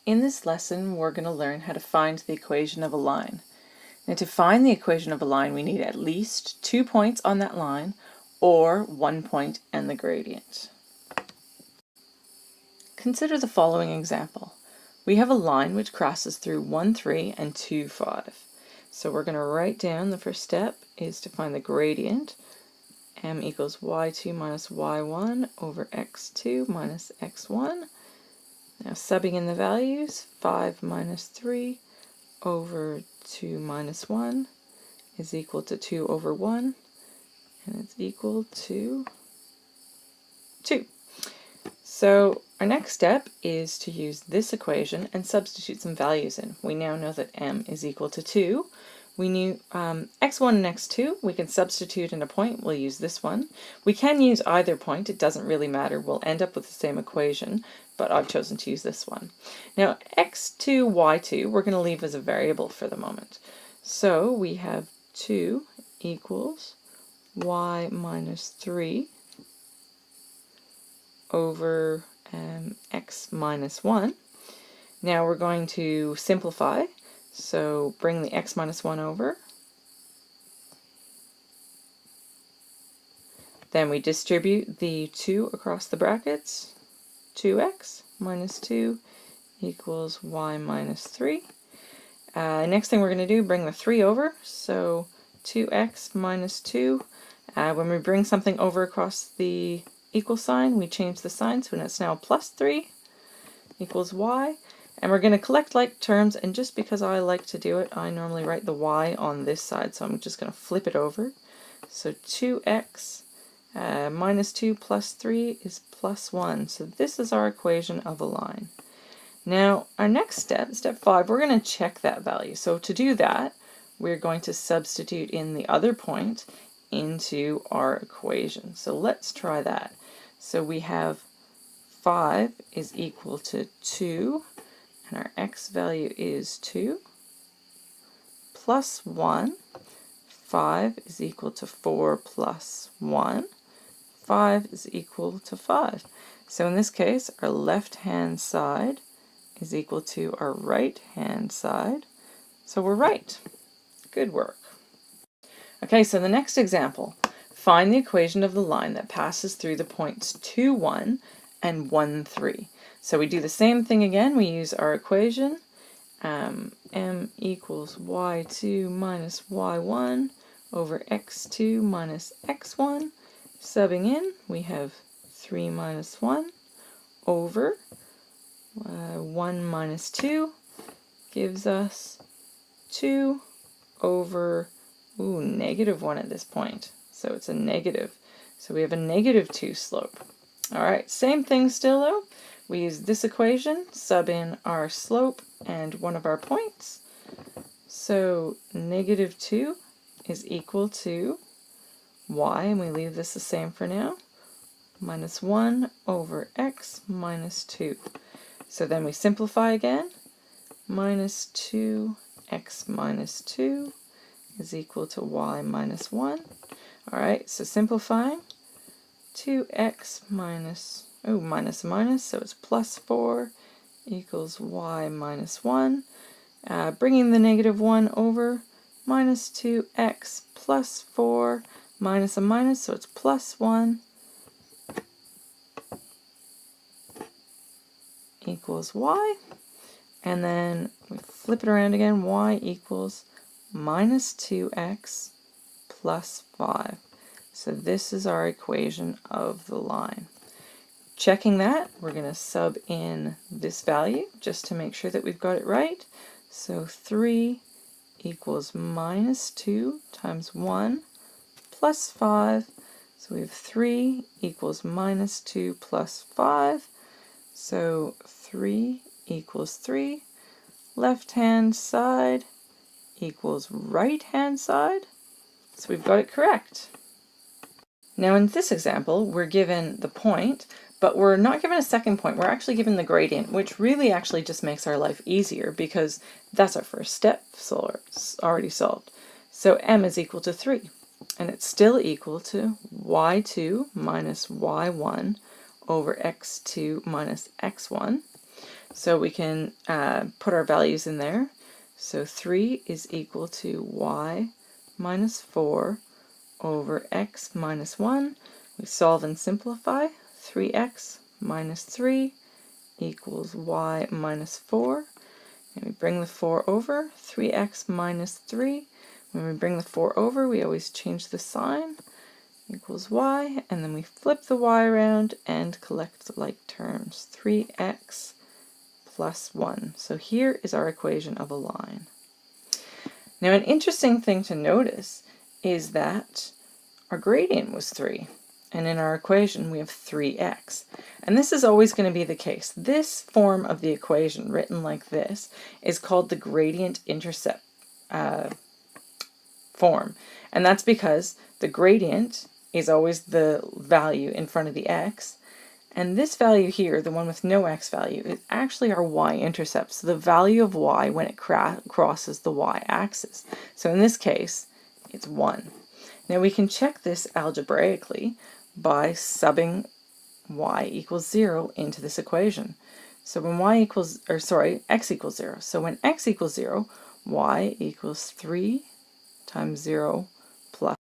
In this lesson, we're going to learn how to find the equation of a line. Now, to find the equation of a line, we need at least 2 points on that line, or 1 point and the gradient. Consider the following example. We have a line which crosses through 1, 3, and 2, 5. So we're going to write down the first step is to find the gradient. M equals y2 minus y1 over x2 minus x1. Now subbing in the values, 5 minus 3 over 2 minus 1 is equal to 2 over 1, and it's equal to 2. So our next step is to use this equation and substitute some values in. We now know that m is equal to 2. We knew x1 and x2, we can substitute in a point, we'll use this one. We can use either point, it doesn't really matter, we'll end up with the same equation, but I've chosen to use this one. Now x2, y2, we're going to leave as a variable for the moment. So we have 2 equals y minus 3 over x minus 1. Now we're going to simplify. So bring the x minus 1 over. Then we distribute the 2 across the brackets. 2x minus 2 equals y minus 3. Next thing we're going to do, bring the 3 over. So 2x minus 2. When we bring something over across the equal sign, we change the sign, so it's now plus 3 equals y. And we're going to collect like terms, and just because I like to do it, I normally write the y on this side, so I'm just going to flip it over. So 2x minus 2 plus 3 is plus 1. So this is our equation of a line. Now our next step, step 5, we're going to check that value. So to do that, we're going to substitute in the other point into our equation. So let's try that. So we have 5 is equal to 2, and our x value is 2, plus 1. 5 is equal to 4 plus 1. 5 is equal to 5. So in this case, our left-hand side is equal to our right-hand side. So we're right. Good work. Okay, so the next example. Find the equation of the line that passes through the points 2, 1 and 1, 3. So we do the same thing again. We use our equation. M equals y2 minus y1 over x2 minus x1. Subbing in, we have 3 minus 1 over 1 minus 2 gives us 2 over negative 1 at this point. So it's a negative. So we have a negative 2 slope. Alright, same thing still though. We use this equation, sub in our slope and one of our points. So negative 2 is equal to y, and we leave this the same for now, minus 1 over x minus 2. So then we simplify again. Minus 2x minus 2 is equal to y minus 1. Alright, so simplifying, 2x minus, minus minus, so it's plus 4 equals y minus 1. Bringing the negative 1 over, minus 2x plus 4 minus a minus, so it's plus 1 equals y. And then we flip it around again, y equals minus 2x plus 5. So this is our equation of the line. Checking that, we're going to sub in this value just to make sure that we've got it right. So 3 equals minus 2 times 1 plus 5. So we have 3 equals minus 2 plus 5. So 3 equals 3. Left-hand side equals right-hand side. So we've got it correct. Now in this example, we're given the point, but we're not given a second point. We're actually given the gradient, which really actually just makes our life easier because that's our first step already solved. So m is equal to 3, and it's still equal to y2 minus y1 over x2 minus x1. So we can put our values in there. So 3 is equal to y minus 4 over x minus 1. We solve and simplify. 3x minus 3 equals y minus 4. And we bring the 4 over. 3x minus 3. When we bring the 4 over, we always change the sign. Equals y. And then we flip the y around and collect the like terms. 3x plus 1. So here is our equation of a line. Now an interesting thing to notice is that our gradient was 3, and in our equation we have 3x. And this is always going to be the case. This form of the equation, written like this, is called the gradient-intercept form. And that's because the gradient is always the value in front of the x, and this value here, the one with no x value, is actually our y-intercept, so the value of y when it crosses the y-axis. So in this case, it's 1. Now we can check this algebraically by subbing y equals 0 into this equation. So when x equals 0. So when x equals 0, y equals 3 times 0 plus,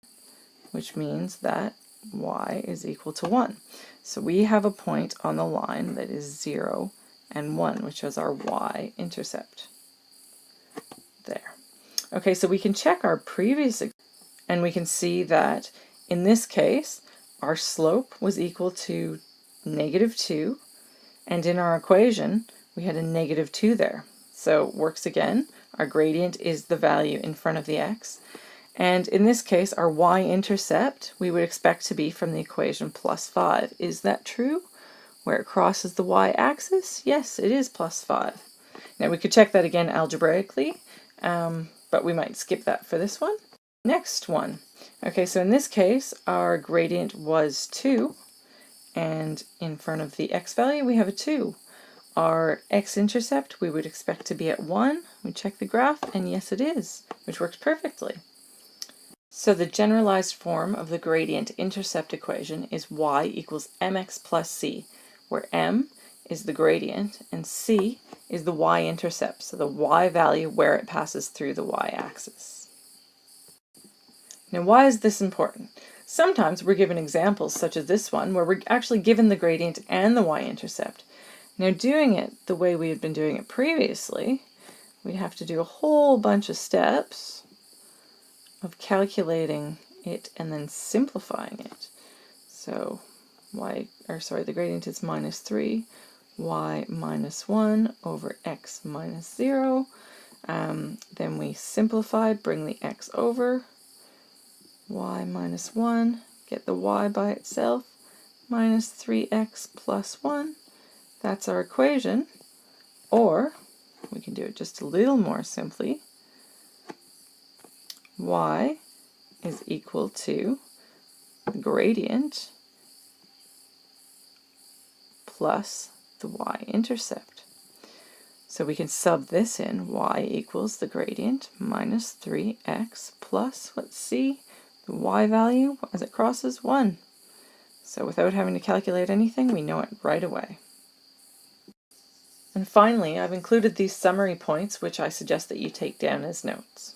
which means that y is equal to 1. So we have a point on the line that is 0 and 1, which is our y-intercept. There. Okay, so we can check our previous, and we can see that in this case, our slope was equal to -2, and in our equation, we had a -2 there. So it works again. Our gradient is the value in front of the x. And in this case, our y-intercept we would expect to be from the equation plus 5. Is that true? Where it crosses the y-axis? Yes, it is plus 5. Now we could check that again algebraically, but we might skip that for this one. Next one. Okay, so in this case, our gradient was 2, and in front of the x value we have a 2. Our x-intercept we would expect to be at 1. We check the graph, and yes it is, which works perfectly. So the generalized form of the gradient-intercept equation is y equals mx plus c, where m is the gradient and c is the y-intercept, so the y value where it passes through the y-axis. Now why is this important? Sometimes we're given examples such as this one where we're actually given the gradient and the y-intercept. Now doing it the way we had been doing it previously, we'd have to do a whole bunch of steps of calculating it and then simplifying it. So the gradient is -3, y minus 1 over x minus 0. Then we simplify, bring the x over, y minus 1, get the y by itself, minus 3x plus 1. That's our equation. Or we can do it just a little more simply. Y is equal to the gradient plus the y-intercept. So we can sub this in. Y equals the gradient minus 3x plus, let's see, the y value as it crosses 1. So without having to calculate anything, we know it right away. And finally, I've included these summary points, which I suggest that you take down as notes.